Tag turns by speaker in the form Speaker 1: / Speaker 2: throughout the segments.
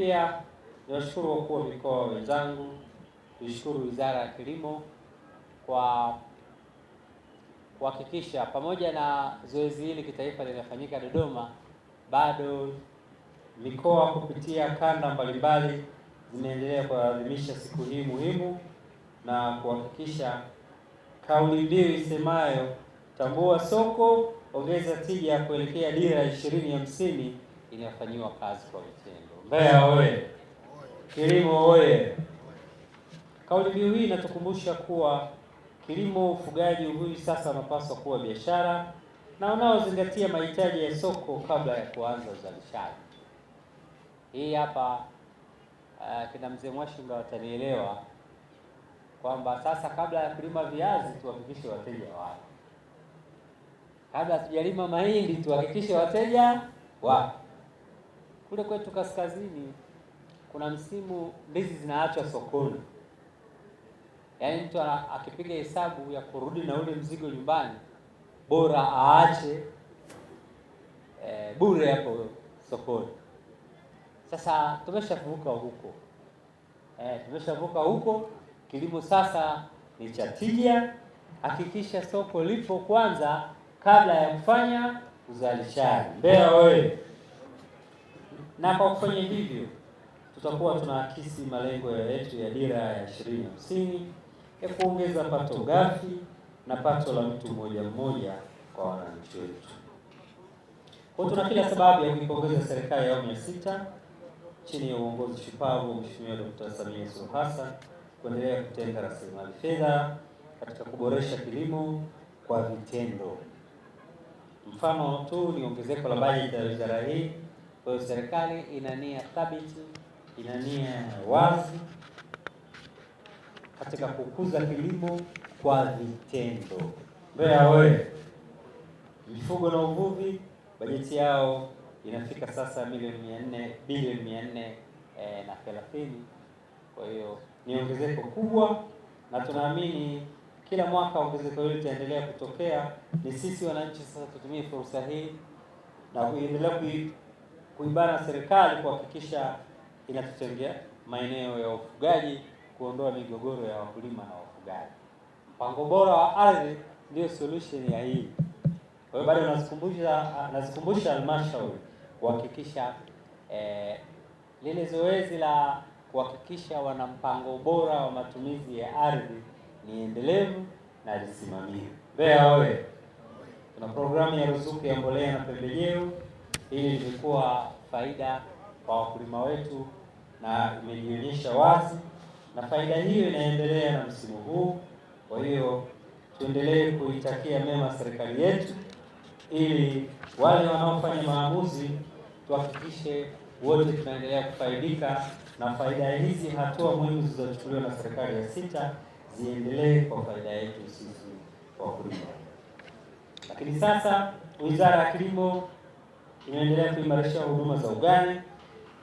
Speaker 1: Pia niwashukuru wakuu wa mikoa wenzangu, tuishukuru Wizara ya Kilimo kwa kuhakikisha pamoja na zoezi hili kitaifa linafanyika Dodoma, bado mikoa kupitia kanda mbalimbali zinaendelea kuadhimisha siku hii muhimu na kuhakikisha kauli mbiu isemayo tambua soko, ongeza tija kuelekea dira ya 2050 inafanyiwa kazi kwa vitendo. Mbeya oye! Kilimo oye! Kauli mbiu hii inatukumbusha kuwa kilimo, ufugaji, uvuvi sasa unapaswa kuwa biashara na unaozingatia mahitaji ya soko kabla ya kuanza uzalishaji. Hii hapa kina mzee Mwashimba watanielewa kwamba sasa kabla ya kulima viazi tuhakikishe wateja wapo. Kabla hatujalima mahindi tuhakikishe wateja wapo. Kule kwetu kaskazini kuna msimu ndizi zinaachwa sokoni. Yaani mtu akipiga hesabu ya kurudi na ule mzigo nyumbani, bora aache bure hapo sokoni. Sasa tumeshavuka huko. Tumeshavuka huko. Kilimo sasa ni cha tija. Hakikisha soko lipo kwanza kabla ya kufanya uzalishaji. Mbeya oye! Na kwa kufanya hivyo tutakuwa tunaakisi malengo yetu ya dira ya 2050 ya kuongeza pato ghafi na pato la mtu mmoja mmoja kwa wananchi wetu. Kwa tuna kila sababu ya kuipongeza serikali ya awamu ya 6 chini ya uongozi shupavu Mheshimiwa Dr. Samia Suluhu Hassan kuendelea kutenga rasilimali fedha katika kuboresha kilimo kwa vitendo. Mfano tu ni ongezeko la bajeti ya wizara hii. Kwa hiyo serikali ina nia thabiti, ina nia wazi katika kukuza kilimo kwa vitendo. Mbeya oye! Mifugo na uvuvi bajeti yao inafika sasa bilioni 430. Kwa hiyo ni ongezeko kubwa, na tunaamini kila mwaka ongezeko hili litaendelea kutokea. Ni sisi wananchi sasa tutumie fursa hii na kuendelea kuibana serikali kuhakikisha inatutengea maeneo ya ufugaji, kuondoa migogoro ya wakulima na wafugaji. Mpango bora wa ardhi ndio solution ya hii. Kwa hiyo bado nazikumbusha halmashauri kuhakikisha lile zoezi la kuhakikisha wana mpango bora wa matumizi ya ardhi ni endelevu na lisimamiwe. Mbeya oye! Tuna programu ya ruzuku ya mbolea na pembejeo. Hili limekuwa faida kwa wakulima wetu na imejionyesha wazi, na faida hiyo inaendelea na msimu huu. Kwa hiyo tuendelee kuitakia mema serikali yetu, ili wale wanaofanya maamuzi tuhakikishe wote tunaendelea kufaidika na faida hizi. Hatua muhimu zilizochukuliwa na serikali ya 6 ziendelee kwa faida yetu sisi wakulima. Lakini sasa Wizara ya Kilimo inaendelea kuimarisha huduma za ugani,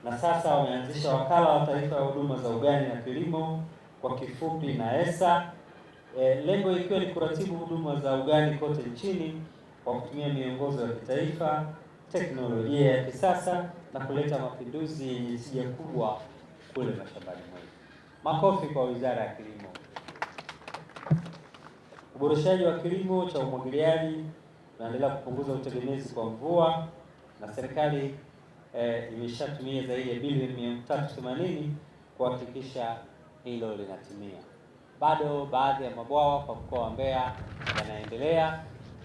Speaker 1: na sasa wameanzisha Wakala wa Taifa wa Huduma za Ugani na Kilimo, kwa kifupi NAESA. Lengo ikiwa ni kuratibu huduma za ugani kote nchini kwa kutumia miongozo ya kitaifa, teknolojia ya kisasa na kuleta mapinduzi yenye tija kubwa kule mashambani mwetu. Makofi kwa Wizara ya Kilimo. Uboreshaji wa kilimo cha umwagiliaji unaendelea kupunguza utegemezi kwa mvua, na serikali imeshatumia zaidi ya bilioni 380 kuhakikisha hilo linatimia. Bado baadhi ya mabwawa kwa mkoa wa Mbeya yanaendelea.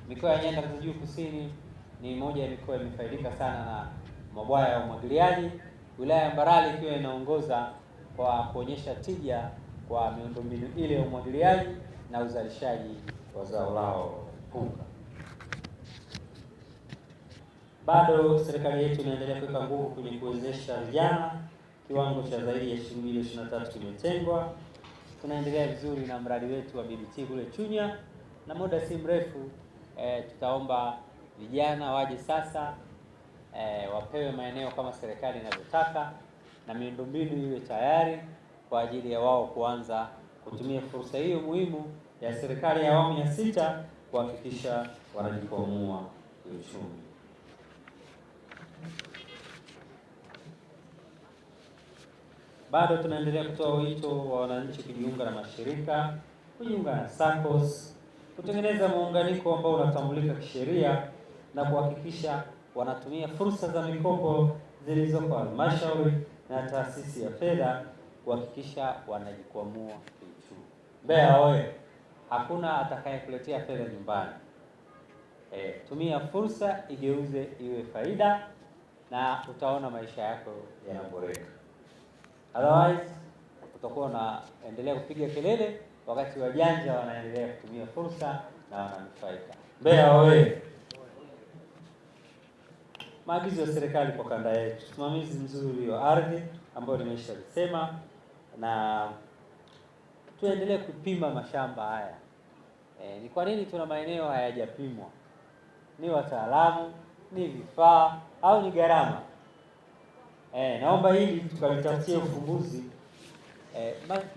Speaker 1: Mikoa ya Nyanda za Juu Kusini ni moja ya mikoa imefaidika sana na mabwawa ya umwagiliaji, wilaya ya Mbarali ikiwa inaongoza kwa kuonyesha tija kwa miundombinu ile ya umwagiliaji na uzalishaji wa zao lao punga. Bado serikali yetu inaendelea kuweka nguvu kwenye kuwezesha vijana. Kiwango cha zaidi ya shilingi milioni 23 kimetengwa. Tunaendelea vizuri na mradi wetu wa BBT kule Chunya, na muda si mrefu tutaomba vijana waje sasa wapewe maeneo kama serikali inavyotaka, na miundombinu iwe tayari kwa ajili ya wao kuanza kutumia fursa hiyo muhimu ya serikali ya awamu ya 6 kuhakikisha wanajikwamua kiuchumi. bado tunaendelea kutoa wito wa wananchi kujiunga na mashirika, kujiunga na SACCOS, kutengeneza muunganiko ambao unatambulika kisheria na kuhakikisha wanatumia fursa za mikopo zilizoko halmashauri na taasisi ya fedha kuhakikisha wanajikwamua kiuchumi. Mbeya oye! Hakuna atakayekuletea fedha nyumbani. Tumia fursa, igeuze iwe faida na utaona maisha yako yanaboreka. Otherwise utakuwa unaendelea kupiga kelele wakati wajanja wanaendelea kutumia fursa na wananufaika. Mbeya oye! Maagizo ya serikali kwa kanda yetu: usimamizi mzuri wa ardhi ambao nimeshalisema, na tuendelee kupima mashamba haya. Ni kwa nini tuna maeneo hayajapimwa? Ni wataalamu, ni vifaa au ni gharama? Naomba hili tukalitafutie ufumbuzi.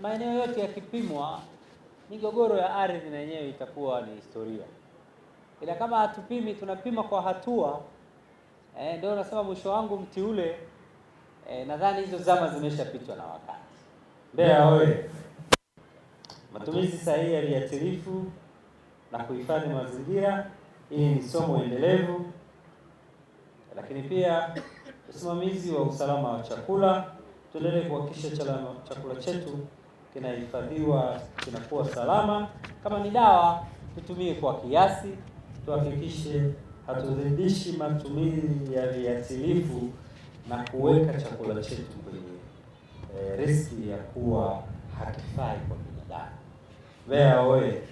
Speaker 1: Maeneo yote yakipimwa, migogoro ya ardhi na yenyewe itakuwa ni historia. Ila kama hatupimi, tunapima kwa hatua, ndio nasema mwisho wangu mti ule. Nadhani hizo zama zimeshapitwa na wakati. Mbeya oye! Matumizi sahihi ya viuatilifu na kuhifadhi mazingira, hili ni somo endelevu. Lakini pia usimamizi wa usalama wa chakula, tuendelee kuhakikisha chakula chetu kinahifadhiwa, kinakuwa salama. Kama ni dawa, tutumie kwa kiasi, tuhakikishe hatuzidishi matumizi ya viuatilifu na kuweka chakula chetu kwenye riski ya kuwa hakifai kwa binadamu. Mbeya oye!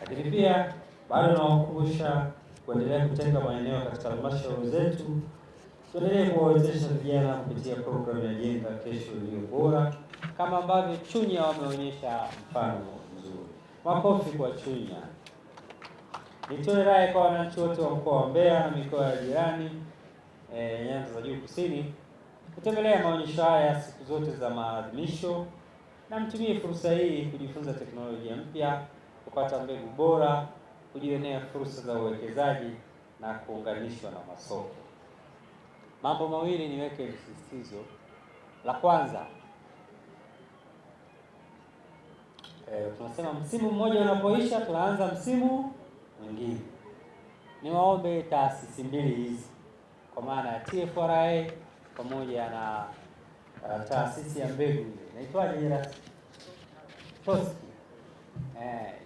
Speaker 1: Lakini pia bado nawakumbusha kuendelea kutenga maeneo katika halmashauri zetu. Tuendelee kuwawezesha vijana kupitia programu ya Jenga Kesho Iliyo Bora, kama ambavyo Chunya wameonyesha mfano mzuri. Makofi kwa Chunya. Nitoe rai kwa wananchi wote wa mkoa wa Mbeya na mikoa ya jirani, nyanda za juu kusini, kutembelea maonyesho haya siku zote za maadhimisho, na mtumie fursa hii kujifunza teknolojia mpya, kupata mbegu bora, kujionea fursa za uwekezaji na kuunganishwa na masoko. Mambo mawili niweke msisitizo. La kwanza, tunasema msimu mmoja unapoisha tunaanza msimu mwingine. Niwaombe taasisi mbili hizi, kwa maana ya TFRA pamoja na taasisi ya mbegu inaitwaje jina? TOSCI.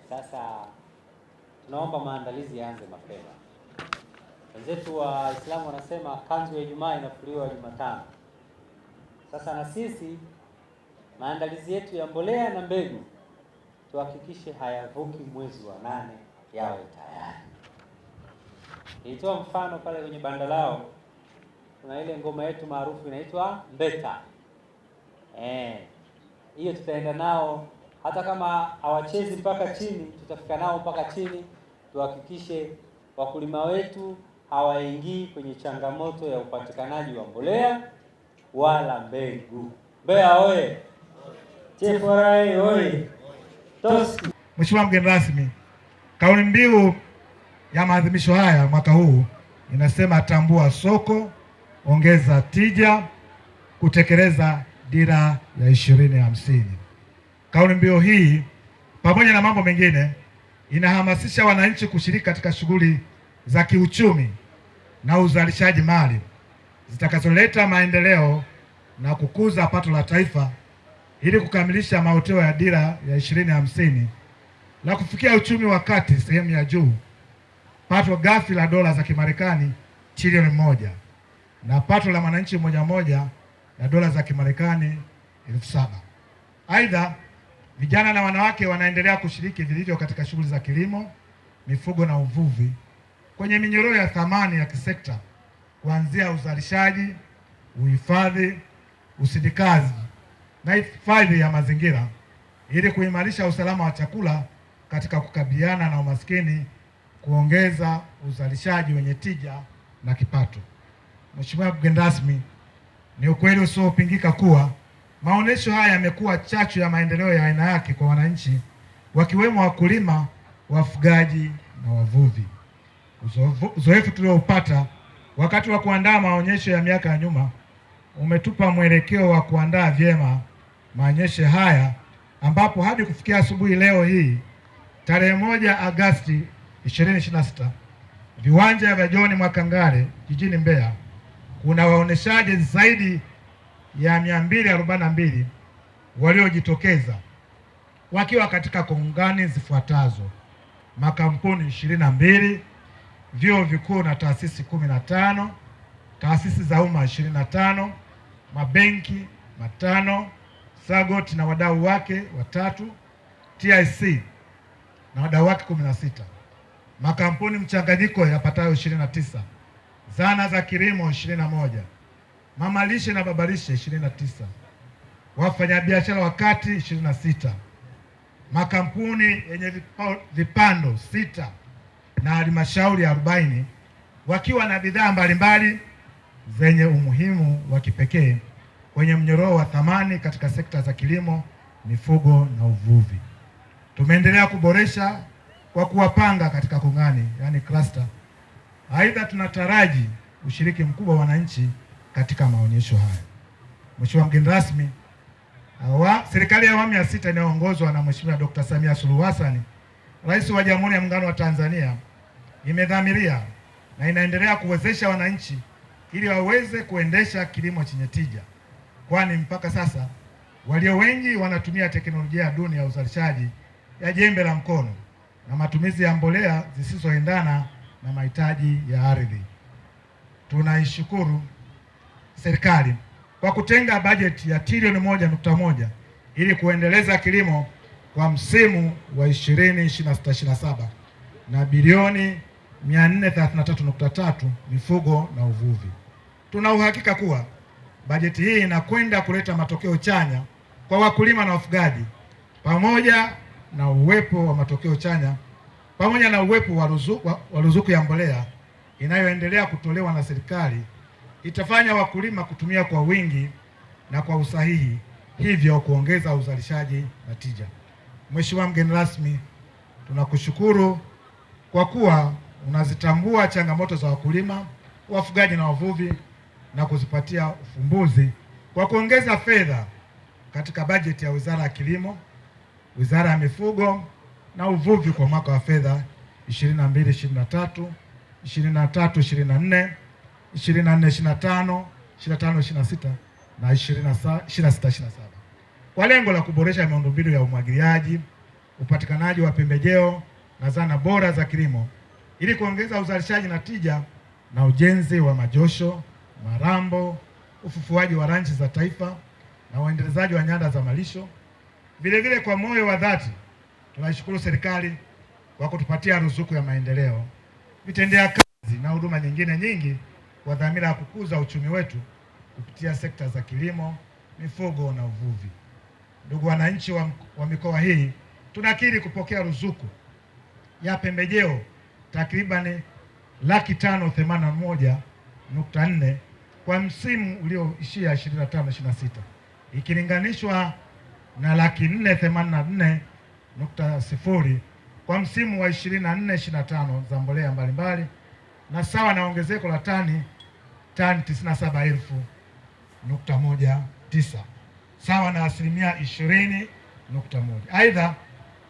Speaker 1: Sasa tunaomba maandalizi yaanze mapema. Wenzetu wa Waislamu wanasema kanzu ya Ijumaa inafuliwa Jumatano. Sasa na sisi maandalizi yetu ya mbolea na mbegu tuhakikishe hayavuki mwezi wa 8 yawe tayari. Nilitoa mfano pale kwenye banda lao, kuna ile ngoma yetu maarufu inaitwa Mbeta. Hiyo tutaenda nao hata kama hawachezi mpaka chini, tutafika nao mpaka chini, tuhakikishe wakulima wetu hawaingii kwenye changamoto ya upatikanaji wa mbolea wala mbegu. Mbeya oye! TFRA oye! TOSCI.
Speaker 2: Mheshimiwa mgeni rasmi, kauli mbiu ya maadhimisho haya mwaka huu inasema tambua soko, ongeza tija, kutekeleza dira ya 2050. Kauli mbiu hii pamoja na mambo mengine inahamasisha wananchi kushiriki katika shughuli za kiuchumi na uzalishaji mali zitakazoleta maendeleo na kukuza pato la taifa ili kukamilisha maoteo ya dira ya 2050 la kufikia uchumi wa kati sehemu ya juu, pato ghafi la dola za Kimarekani trilioni 1 na pato la mwananchi mmoja la dola za Kimarekani 7,000. Aidha, vijana na wanawake wanaendelea kushiriki vilivyo katika shughuli za kilimo, mifugo na uvuvi kwenye minyororo ya thamani ya kisekta, kuanzia uzalishaji, uhifadhi, usindikaji na hifadhi ya mazingira, ili kuimarisha usalama wa chakula katika kukabiliana na umaskini, kuongeza uzalishaji wenye tija na kipato. Mheshimiwa mgeni rasmi, ni ukweli usiopingika kuwa maonesho haya yamekuwa chachu ya maendeleo ya aina yake kwa wananchi, wakiwemo wakulima, wafugaji na wavuvi. Uzoefu tulioupata wakati wa kuandaa maonyesho ya miaka ya nyuma umetupa mwelekeo wa kuandaa vyema maonyesho haya, ambapo hadi kufikia asubuhi leo hii tarehe 1 Agosti 2026 viwanja vya John Mwakangale jijini Mbeya kuna waoneshaji zaidi ya 242 waliojitokeza wakiwa katika kongani zifuatazo: makampuni 22, vyuo vikuu na taasisi 15, taasisi za umma 25, mabenki 5, SAGOT na wadau wake 3, TIC na wadau wake 16, makampuni mchanganyiko yapatayo 29, zana za kilimo 21, mamalishe na babalishe 29, wafanyabiashara wa kati 26, makampuni yenye vipando 6 na halmashauri 40 wakiwa na bidhaa mbalimbali zenye umuhimu wa kipekee kwenye mnyororo wa thamani katika sekta za kilimo, mifugo na uvuvi. Tumeendelea kuboresha kwa kuwapanga katika kongani, yani cluster. Aidha, tunataraji ushiriki mkubwa wa wananchi katika maonyesho haya. Mheshimiwa mgeni rasmi, serikali ya awamu ya 6 inayoongozwa na Mheshimiwa Dr. Samia Suluhu Hassan, Rais wa Jamhuri ya Muungano wa Tanzania, imedhamiria na inaendelea kuwezesha wananchi ili waweze kuendesha kilimo chenye tija, kwani mpaka sasa walio wengi wanatumia teknolojia duni ya uzalishaji ya jembe la mkono na matumizi ya mbolea zisizoendana na mahitaji ya ardhi. Tunaishukuru serikali kwa kutenga bajeti ya trilioni 1.1 ili kuendeleza kilimo kwa msimu wa 2026/27 na bilioni 433.3 mifugo na uvuvi. Tuna uhakika kuwa bajeti hii inakwenda kuleta matokeo chanya kwa wakulima na wafugaji, pamoja na uwepo wa ruzuku ya mbolea inayoendelea kutolewa na serikali itafanya wakulima kutumia kwa wingi na kwa usahihi, hivyo kuongeza uzalishaji na tija. Mheshimiwa mgeni rasmi, tunakushukuru kwa kuwa unazitambua changamoto za wakulima, wafugaji na wavuvi na kuzipatia ufumbuzi kwa kuongeza fedha katika bajeti ya Wizara ya Kilimo, Wizara ya Mifugo na Uvuvi kwa mwaka wa fedha 22/23, 23/24, 24/25, 25/26 na 26/27 kwa lengo la kuboresha miundombinu ya umwagiliaji, upatikanaji wa pembejeo na zana bora za kilimo ili kuongeza uzalishaji na tija, na ujenzi wa majosho, marambo, ufufuaji wa ranchi za taifa na uendelezaji wa nyanda za malisho. Vile kwa moyo wa dhati tunaishukuru serikali kwa kutupatia ruzuku ya maendeleo, vitendea kazi na huduma nyingine nyingi kwa dhamira ya kukuza uchumi wetu kupitia sekta za kilimo, mifugo na uvuvi. Ndugu wananchi wa mikoa hii, tunakiri kupokea ruzuku ya pembejeo takribani 581.4 kwa msimu ulioishia 25/26 ikilinganishwa na 484.0 kwa msimu wa 24/25 za mbolea mbalimbali, na sawa na ongezeko la tani 97,000.19 sawa na 20.1%. Aidha,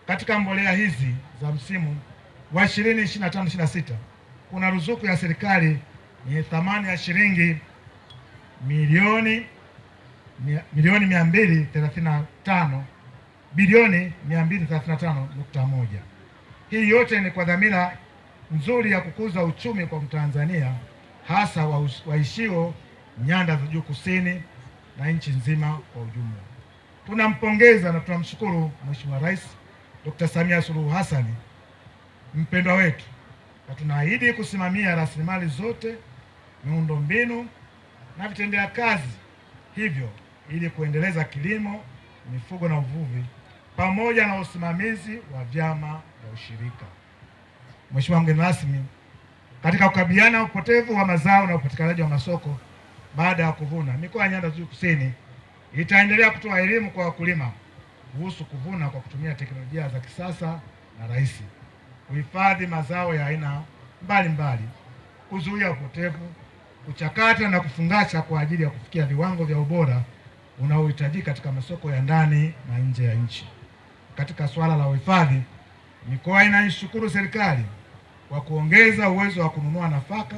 Speaker 2: katika mbolea hizi za msimu wa 2025/26 kuna ruzuku ya serikali yenye thamani ya shilingi bilioni 235.1. Hii yote ni kwa dhamira nzuri ya kukuza uchumi kwa Mtanzania, hasa waishio nyanda za juu kusini na nchi nzima kwa ujumla. Tunampongeza na tunamshukuru Mheshimiwa Rais Dr. Samia Suluhu Hassan, mpendwa wetu, na tunaahidi kusimamia rasilimali zote, miundombinu na vitendea kazi hivyo ili kuendeleza kilimo, mifugo na uvuvi pamoja na usimamizi wa vyama vya ushirika. Mheshimiwa mgeni rasmi, katika kukabiliana na upotevu wa mazao na upatikanaji wa masoko baada ya kuvuna, mikoa ya nyanda za juu kusini itaendelea kutoa elimu kwa wakulima kuhusu kuvuna kwa kutumia teknolojia za kisasa na rahisi, kuhifadhi mazao ya aina mbalimbali, kuzuia upotevu, kuchakata na kufungasha kwa ajili ya kufikia viwango vya ubora unaohitajika katika masoko ya ndani na nje ya nchi. Katika suala la uhifadhi, mikoa inaishukuru serikali kwa kuongeza uwezo wa kununua nafaka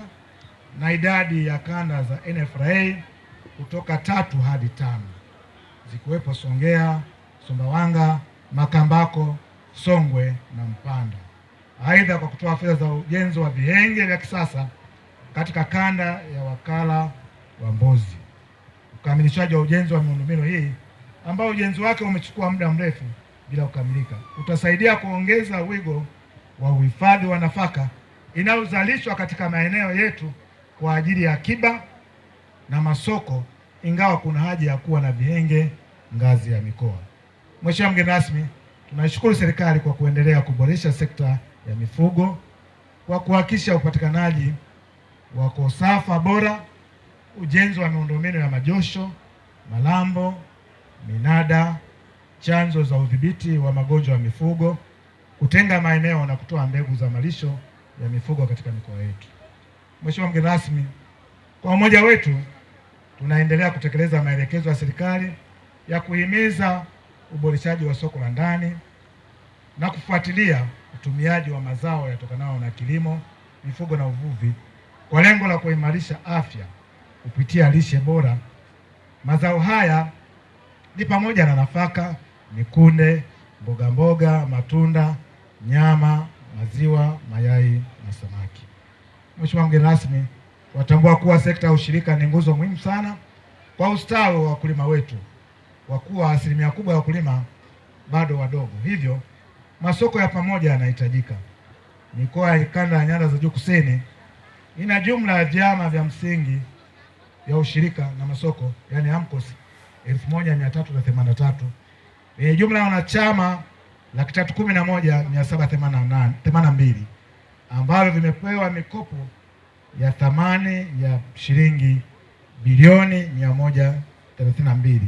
Speaker 2: na idadi ya kanda za NFRA kutoka 3 hadi 5, zikiwepo Songea, Sumbawanga, Makambako, Songwe na Mpanda. Aidha, kwa kutoa fedha za ujenzi wa vihenge vya kisasa katika kanda ya wakala wa Mbozi. Ukamilishaji wa ujenzi wa miundombinu hii ambao ujenzi wake umechukua muda mrefu bila kukamilika utasaidia kuongeza wigo wa uhifadhi wa nafaka inayozalishwa katika maeneo yetu kwa ajili ya akiba na masoko, ingawa kuna haja ya kuwa na vihenge ngazi ya mikoa. Mheshimiwa mgeni rasmi, tunaishukuru serikali kwa kuendelea kuboresha sekta ya mifugo kwa kuhakikisha upatikanaji wa kosafa bora, ujenzi wa miundombinu ya majosho, malambo, minada, chanzo za udhibiti wa magonjwa ya mifugo, kutenga maeneo na kutoa mbegu za malisho ya mifugo katika mikoa yetu. Mheshimiwa mgeni rasmi, kwa umoja wetu tunaendelea kutekeleza maelekezo ya serikali ya kuhimiza uboreshaji wa soko la ndani na kufuatilia utumiaji wa mazao yatokanayo na kilimo, mifugo na uvuvi kwa lengo la kuimarisha afya kupitia lishe bora. Mazao haya ni pamoja na nafaka, mikunde, mboga mboga, matunda, nyama, maziwa, mayai na samaki. Mheshimiwa mgeni rasmi, watambua kuwa sekta ya ushirika ni nguzo muhimu sana kwa ustawi wa wakulima wetu, kwa kuwa asilimia kubwa ya wakulima bado wadogo. Hivyo masoko ya pamoja yanahitajika. Mikoa ya kanda ya Nyanda za Juu Kusini ina jumla ya vyama vya msingi vya ushirika na masoko, yani AMCOS 1383 yenye jumla ya wanachama 311,782 ambavyo vimepewa mikopo ya thamani ya shilingi bilioni 132.